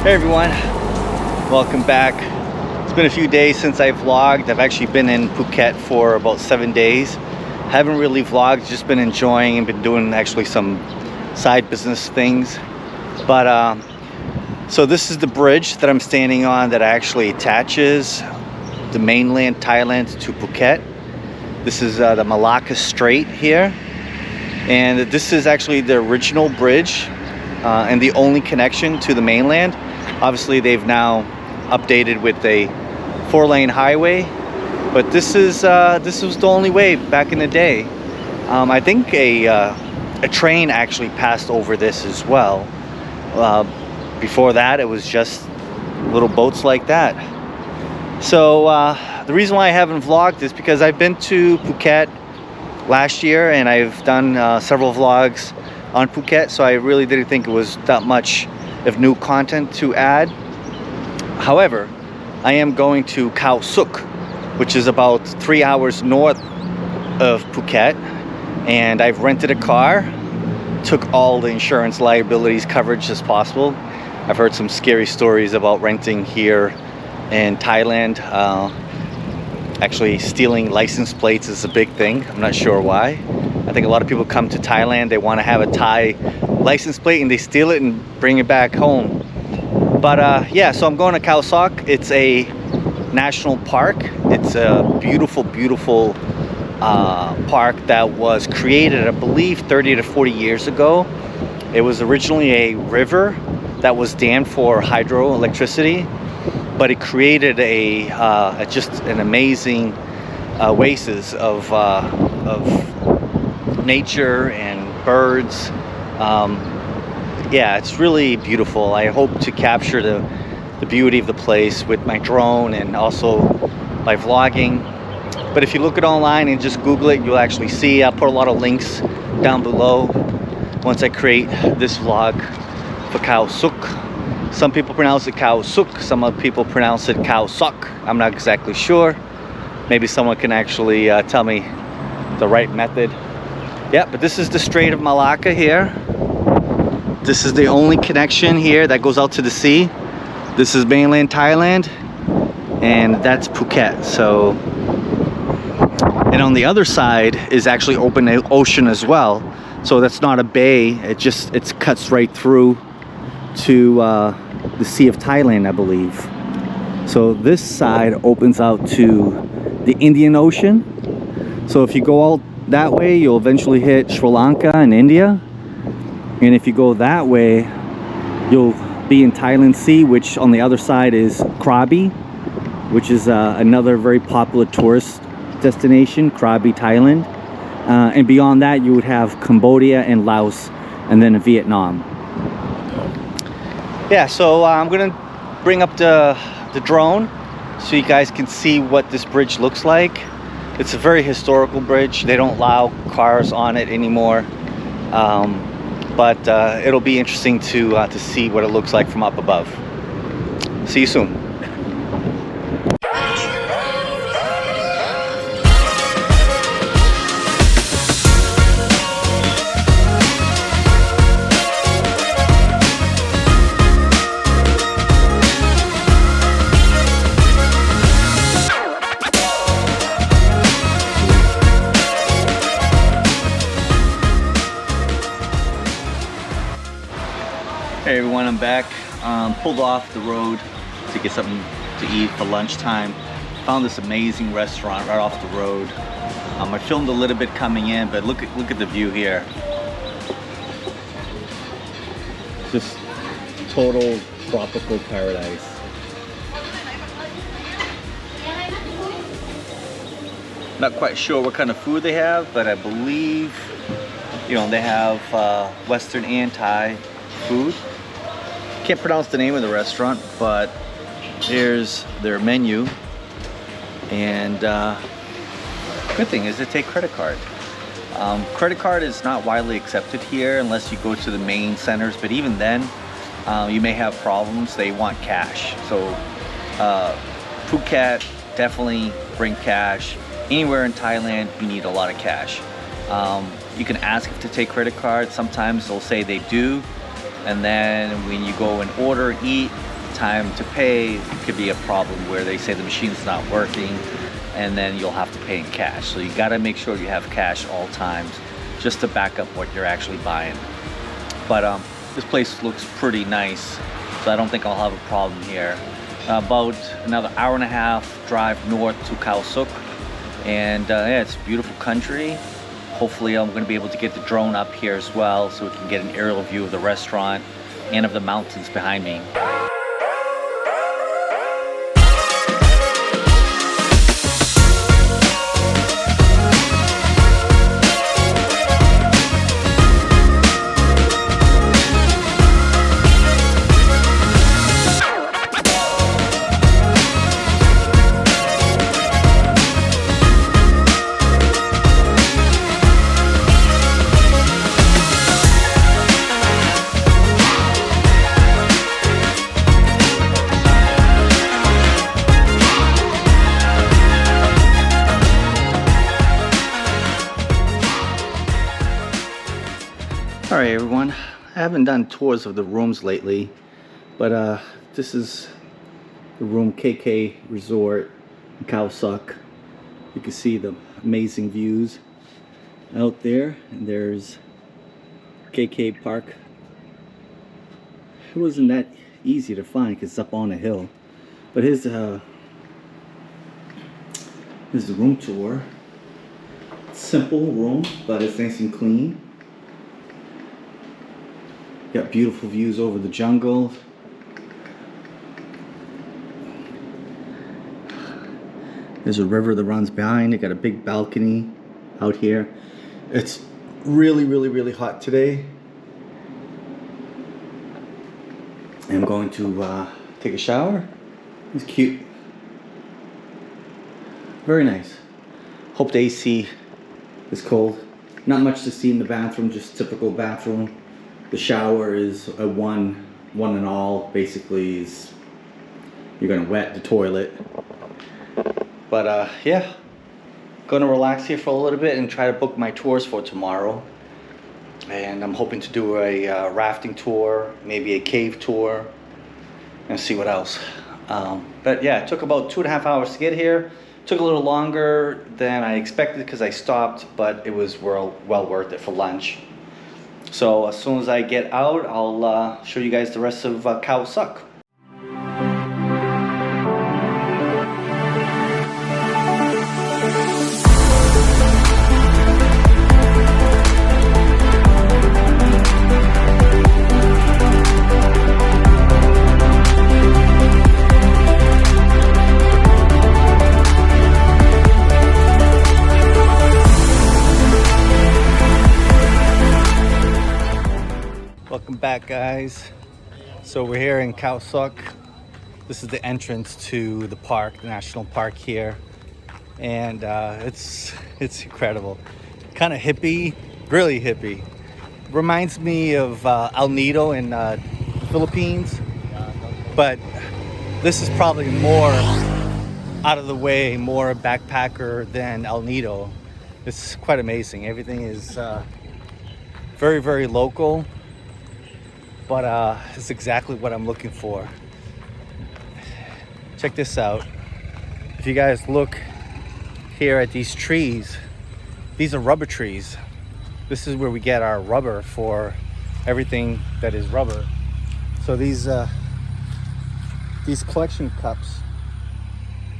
Hey everyone, welcome back. It's been a few days since I vlogged. I've actually been in Phuket for about 7 days. Haven't really vlogged, just been enjoying and been doing actually some side business things. But so this is the bridge that I'm standing on that actually attaches the mainland Thailand to Phuket. This is the Malacca Strait here, and this is actually the original bridge and the only connection to the mainland. Obviously they've now updated with a 4-lane highway, but this was the only way back in the day. I think a train actually passed over this as well. Before that it was just little boats like that. So the reason why I haven't vlogged is because I've been to Phuket last year and I've done several vlogs on Phuket, so I really didn't think it was that much of new content to add. However, I am going to Khao Sok, which is about 3 hours north of Phuket, and I've rented a car, took all the insurance liabilities coverage as possible. I've heard some scary stories about renting here in Thailand. Actually stealing license plates is a big thing. I'm not sure why. I think a lot of people come to Thailand, they want to have a Thai license plate and they steal it and bring it back home. But yeah, so I'm going to Khao Sok. It's a national park. It's a beautiful, beautiful park that was created, I believe, 30 to 40 years ago. It was originally a river that was dammed for hydroelectricity, but it created just an amazing oasis of nature and birds. Yeah, it's really beautiful. I hope to capture the beauty of the place with my drone and also by vlogging. But if you look it online and just Google it, you'll actually see. I'll put a lot of links down below once I create this vlog for Khao Sok. Some people pronounce it Khao Sok, some other people pronounce it Khao Sok. I'm not exactly sure. Maybe someone can actually tell me the right method. Yeah, but this is the Strait of Malacca here. This is the only connection here that goes out to the sea. This is mainland Thailand, and that's Phuket. So, and on the other side is actually open ocean as well. So that's not a bay. It cuts right through to the Sea of Thailand, I believe. So this side opens out to the Indian Ocean. So if you go out that way, you'll eventually hit Sri Lanka and India. And if you go that way, you'll be in Thailand Sea, which on the other side is Krabi, which is another very popular tourist destination, Krabi, Thailand. And beyond that, you would have Cambodia and Laos, and then Vietnam. Yeah, so I'm gonna bring up the drone so you guys can see what this bridge looks like. It's a very historical bridge. They don't allow cars on it anymore. But it'll be interesting to see what it looks like from up above. See you soon. Hey everyone, I'm back. Pulled off the road to get something to eat for lunchtime. Found this amazing restaurant right off the road. I filmed a little bit coming in, but look at the view here. Just total tropical paradise. Not quite sure what kind of food they have, but I believe, you know, they have Western and Thai food. Can't pronounce the name of the restaurant, but here's their menu. And good thing is they take credit card. Credit card is not widely accepted here unless you go to the main centers, but even then you may have problems. They want cash. So Phuket, definitely bring cash. Anywhere in Thailand you need a lot of cash. You can ask if to take credit cards. Sometimes they'll say they do, and then when you go and order, eat, time to pay, it could be a problem where they say the machine's not working and then you'll have to pay in cash. So you gotta make sure you have cash all times just to back up what you're actually buying. But this place looks pretty nice, so I don't think I'll have a problem here. About another hour and a half drive north to Khao Sok, and yeah, it's a beautiful country. Hopefully I'm going to be able to get the drone up here as well so we can get an aerial view of the restaurant and of the mountains behind me. Alright everyone, I haven't done tours of the rooms lately, but this is the room KK Resort in Khao Sok. You can see the amazing views out there, and there's KK Park. It wasn't that easy to find because it's up on a hill, but here's the room tour. Simple room, but it's nice and clean. Got beautiful views over the jungle. There's a river that runs behind. It got a big balcony out here. It's really hot today. I'm going to take a shower. It's cute. Very nice. Hope the AC is cold. Not much to see in the bathroom, just typical bathroom. The shower is a one and all. Basically, is you're gonna wet the toilet. But yeah, gonna relax here for a little bit and try to book my tours for tomorrow. And I'm hoping to do a rafting tour, maybe a cave tour, and see what else. But yeah, it took about 2.5 hours to get here. Took a little longer than I expected because I stopped, but it was well worth it for lunch. So as soon as I get out, I'll show you guys the rest of Khao Sok. Welcome back, guys. So we're here in Khao Sok. This is the entrance to the park, the national park here, and it's incredible. Kind of hippie, really hippie. Reminds me of El Nido in the Philippines, but this is probably more out of the way, more backpacker than El Nido. It's quite amazing. Everything is very local. But it's exactly what I'm looking for. Check this out. If you guys look here at these trees, these are rubber trees. This is where we get our rubber for everything that is rubber. So these collection cups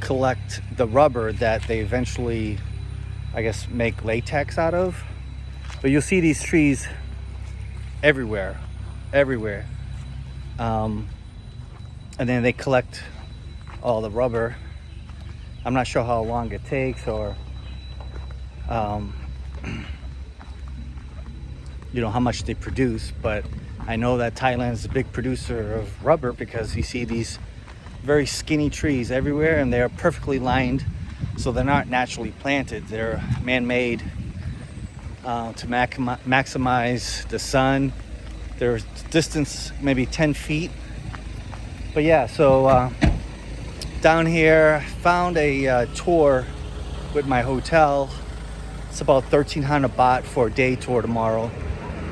collect the rubber that they eventually, I guess, make latex out of. But you'll see these trees everywhere. And then they collect all the rubber. I'm not sure how long it takes, or you know, how much they produce, but I know that Thailand is a big producer of rubber because you see these very skinny trees everywhere, and they're perfectly lined, so they're not naturally planted. They're man-made to maximize the sun. Their distance maybe 10 feet. But yeah, so down here, found a tour with my hotel. It's about 1,300 baht for a day tour tomorrow.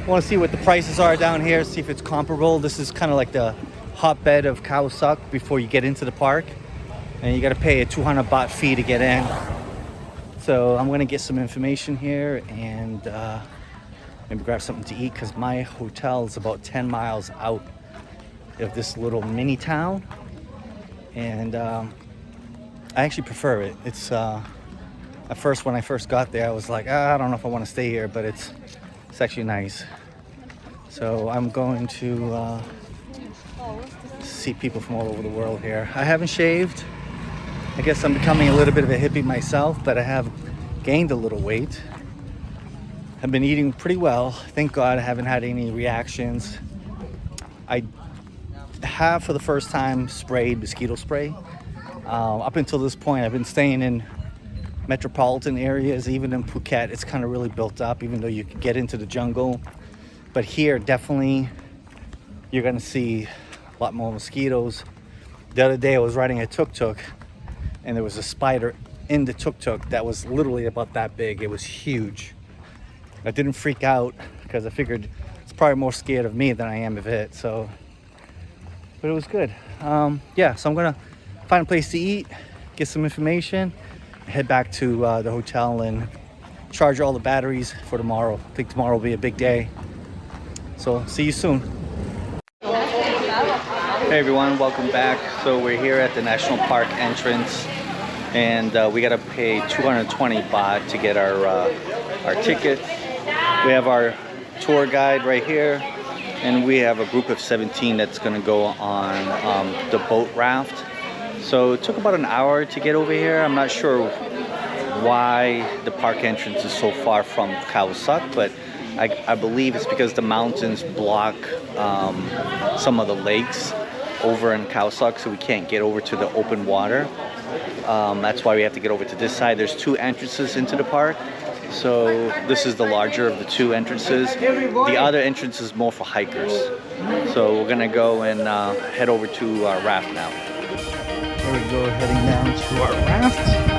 I want to see what the prices are down here, see if it's comparable. This is kind of like the hotbed of Khao Sok before you get into the park, and you got to pay a 200 baht fee to get in. So I'm gonna get some information here and maybe grab something to eat, because my hotel is about 10 miles out of this little mini town, and I actually prefer it. It's at first, when I first got there, I was like, I don't know if I want to stay here, but it's actually nice. So I'm going to see people from all over the world here. I haven't shaved. I guess I'm becoming a little bit of a hippie myself, but I have gained a little weight. I've been eating pretty well. Thank God I haven't had any reactions. I have, for the first time, sprayed mosquito spray. Up until this point, I've been staying in metropolitan areas. Even in Phuket, it's kind of really built up, even though you can get into the jungle. But here, definitely, you're gonna see a lot more mosquitoes. The other day, I was riding a tuk-tuk, and there was a spider in the tuk-tuk that was literally about that big. It was huge. I didn't freak out, because I figured it's probably more scared of me than I am of it. So, but it was good. Yeah, so I'm gonna find a place to eat, get some information, head back to the hotel and charge all the batteries for tomorrow. I think tomorrow will be a big day. So see you soon. Hey everyone, welcome back. So we're here at the national park entrance, and we gotta pay 220 baht to get our ticket. We have our tour guide right here, and we have a group of 17 that's gonna go on the boat raft. So it took about an hour to get over here. I'm not sure why the park entrance is so far from Khao Sok, but I believe it's because the mountains block some of the lakes over in Khao Sok, so we can't get over to the open water. That's why we have to get over to this side. There's two entrances into the park. So this is the larger of the two entrances. The other entrance is more for hikers. So we're gonna go and head over to our raft now. There we go, heading down to our raft.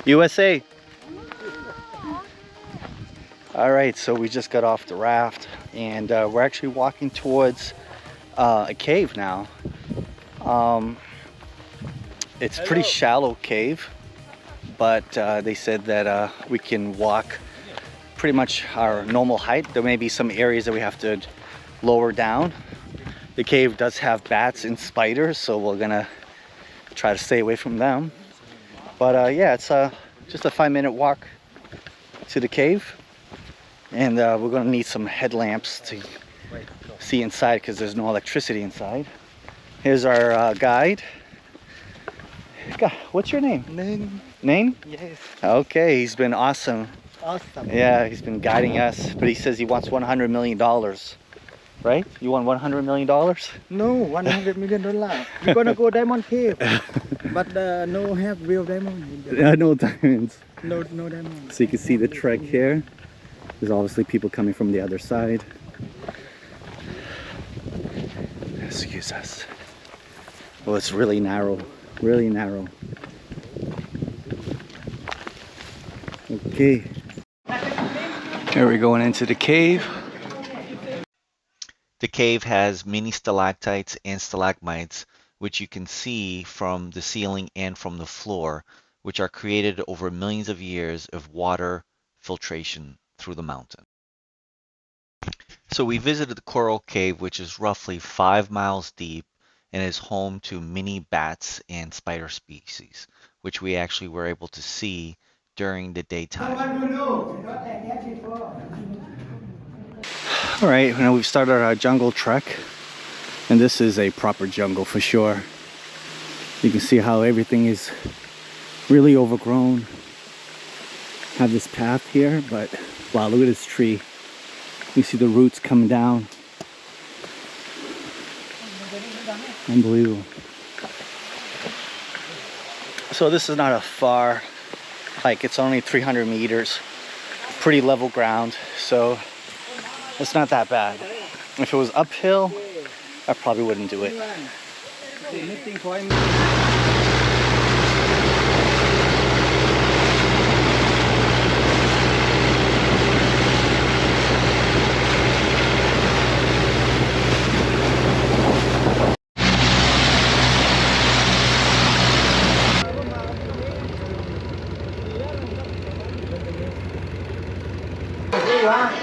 USA. All right, so we just got off the raft, and we're actually walking towards a cave now. It's a pretty shallow cave, but they said that we can walk pretty much our normal height. There may be some areas that we have to lower down. The cave does have bats and spiders, so we're gonna try to stay away from them. But yeah, it's just a 5-minute walk to the cave, and we're gonna need some headlamps to see inside, because there's no electricity inside. Here's our guide. God, what's your name? Name? Name? Yes. Okay, he's been awesome. Awesome. Yeah, he's been guiding us, but he says he wants $100 million. Right? You want $100 million? No, $100 million. We're gonna go diamond cave, but no have real diamond. No diamonds. No diamond. So you can see the trek here. There's obviously people coming from the other side. Excuse us. Well, it's really narrow. Really narrow. Okay. Here we're going into the cave. The cave has many stalactites and stalagmites, which you can see from the ceiling and from the floor, which are created over millions of years of water filtration through the mountain. So we visited the Coral Cave, which is roughly 5 miles deep and is home to many bats and spider species. which we actually were able to see during the daytime. All right, now we've started our jungle trek, and this is a proper jungle for sure. You can see how everything is really overgrown. Have this path here, but wow, look at this tree. You see the roots coming down. Unbelievable. So this is not a far hike. It's only 300 meters. Pretty level ground, so it's not that bad. If it was uphill, I probably wouldn't do it.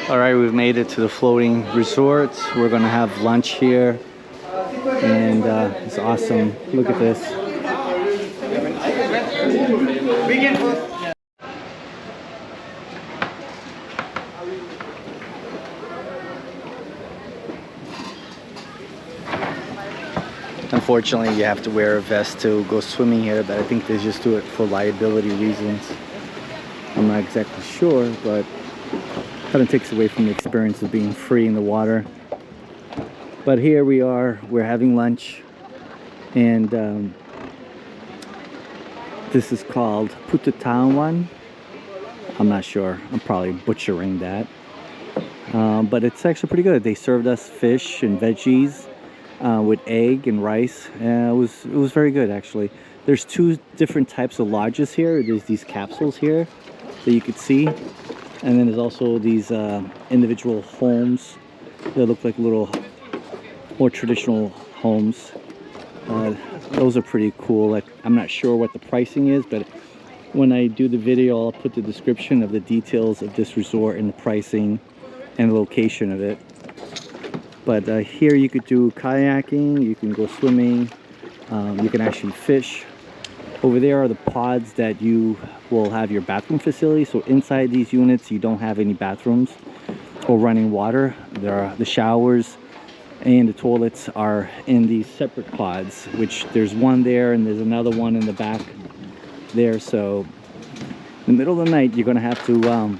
All right, we've made it to the floating resort. We're gonna have lunch here, and it's awesome. Look at this. Unfortunately, you have to wear a vest to go swimming here, but I think they just do it for liability reasons. I'm not exactly sure, but kind of takes away from the experience of being free in the water. But here we are, we're having lunch, and this is called Phutawan. I'm not sure, I'm probably butchering that, but it's actually pretty good. They served us fish and veggies with egg and rice. It was very good actually. There's two different types of lodges here. There's these capsules here that you could see, and then there's also these individual homes that look like little more traditional homes. Those are pretty cool. Like, I'm not sure what the pricing is, but when I do the video, I'll put the description of the details of this resort and the pricing and the location of it. But here you could do kayaking, you can go swimming, you can actually fish. Over there are the pods that you will have your bathroom facility. So inside these units, you don't have any bathrooms or running water. There are the showers and the toilets are in these separate pods, which there's one there and there's another one in the back there. So in the middle of the night, you're gonna have to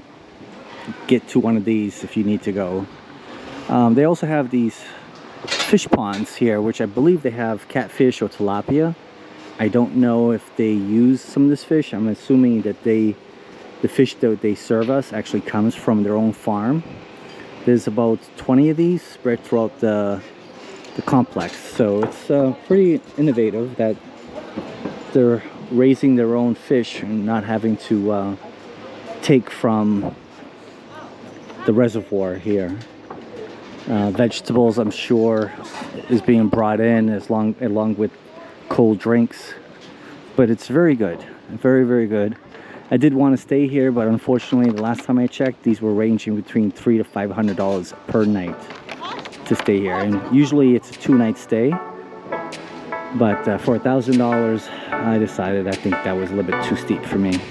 get to one of these if you need to go. They also have these fish ponds here, which I believe they have catfish or tilapia. I don't know if they use some of this fish. I'm assuming that the fish that they serve us actually comes from their own farm. There's about 20 of these spread throughout the complex. So it's pretty innovative that they're raising their own fish and not having to take from the reservoir here. Vegetables, I'm sure, is being brought in along with cold drinks, but it's very good, very good. I did want to stay here, but unfortunately the last time I checked, these were ranging between $300 to $500 per night to stay here, and usually it's a 2-night stay, but for $1,000 I decided I think that was a little bit too steep for me.